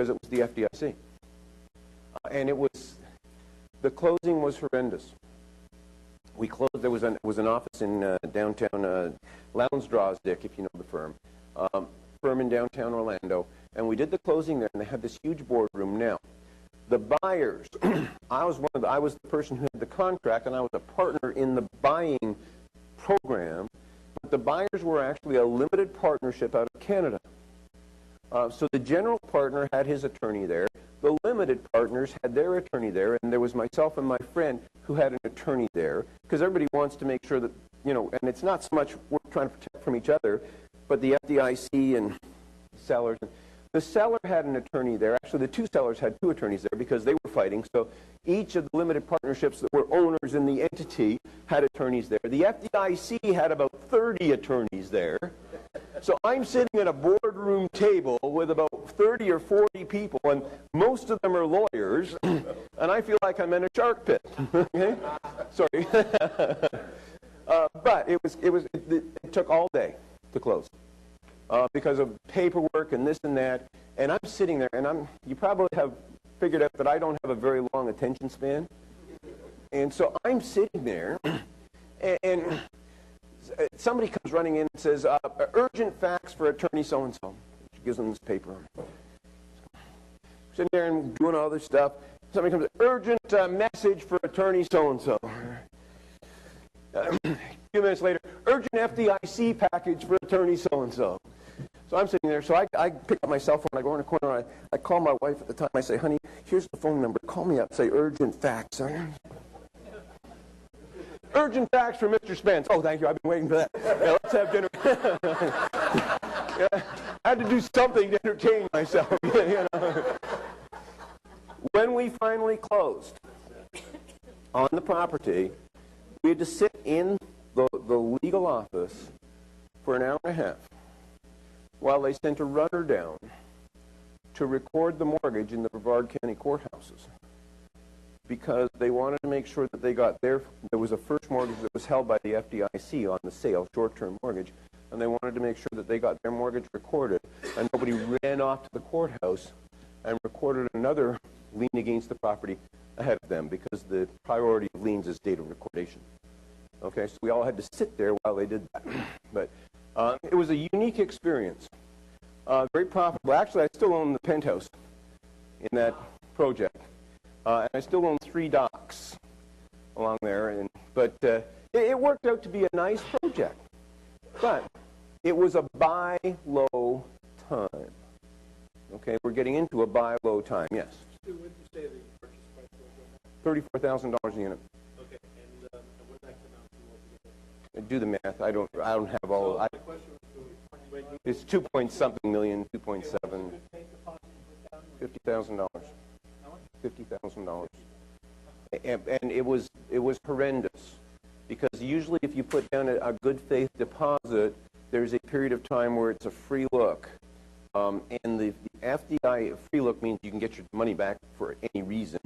because it was the FDIC. And the closing was horrendous. We closed, there was an office in downtown Lounsdraws-Dick, if you know the firm in downtown Orlando, and we did the closing there, and they had this huge boardroom. Now, the buyers, I was the person who had the contract, and I was a partner in the buying program, but the buyers were actually a limited partnership out of Canada. So the general partner had his attorney there, the limited partners had their attorney there, and there was myself and my friend who had an attorney there, because everybody wants to make sure that, you know, and it's not so much we're trying to protect from each other, but the FDIC and sellers. The seller had an attorney there. Actually, the two sellers had two attorneys there because they were fighting. So each of the limited partnerships that were owners in the entity had attorneys there. The FDIC had about 30 attorneys there. So I'm sitting at a boardroom table with about 30 or 40 people, and most of them are lawyers, and I feel like I'm in a shark pit. Okay? Sorry. But it took all day to close. Because of paperwork and this and that, and I'm sitting there, and you probably have figured out that I don't have a very long attention span, and so I'm sitting there, and somebody comes running in and says, urgent fax for attorney so-and-so. She gives them this paper. Sitting there and doing all this stuff. Somebody comes, urgent message for attorney so-and-so. A few minutes later, urgent FDIC package for attorney so-and-so. So I'm sitting there, so I pick up my cell phone, I go in the corner, I call my wife at the time, I say, honey, here's the phone number, call me up, say urgent fax. Urgent fax for Mr. Spence. Oh, thank you, I've been waiting for that. Yeah, let's have dinner. Yeah, I had to do something to entertain myself. You know. When we finally closed on the property, we had to sit in the legal office for an hour and a half while they sent a runner down to record the mortgage in the Brevard County courthouses, because they wanted to make sure that they got there was a first mortgage that was held by the FDIC on the sale, short-term mortgage, and they wanted to make sure that they got their mortgage recorded, and nobody ran off to the courthouse and recorded another lien against the property ahead of them, because the priority of liens is date of recordation. Okay, so we all had to sit there while they did that. But it was a unique experience. Very profitable. Actually, I still own the penthouse in that project. And I still own 3 docks along there. But it worked out to be a nice project. But it was a buy low time. Okay, we're getting into a buy low time, yes. What did you say the purchase price was on that? $34,000 a unit. Okay, and what did that come out to altogether? Do the math. I don't have all. My question was, It's 2-point-something million, 2.7. $50,000. $50,000. And it was horrendous, because usually if you put down a good faith deposit, there's a period of time where it's a free look. And the FDI free look means you can get your money back for any reason.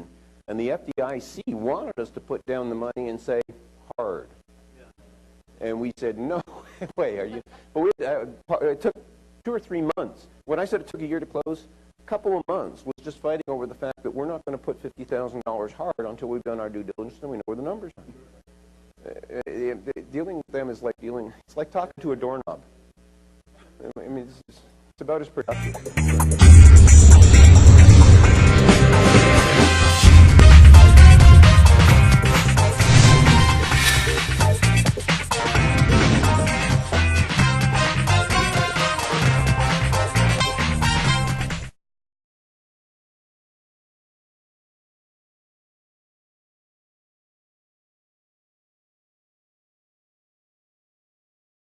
And the FDIC wanted us to put down the money and say hard. And we said, no way, are you? But it took 2 or 3 months. When I said it took a year to close, a couple of months was just fighting over the fact that we're not going to put $50,000 hard until we've done our due diligence and we know where the numbers are. Dealing with them is like it's like talking to a doorknob. I mean, it's about as productive.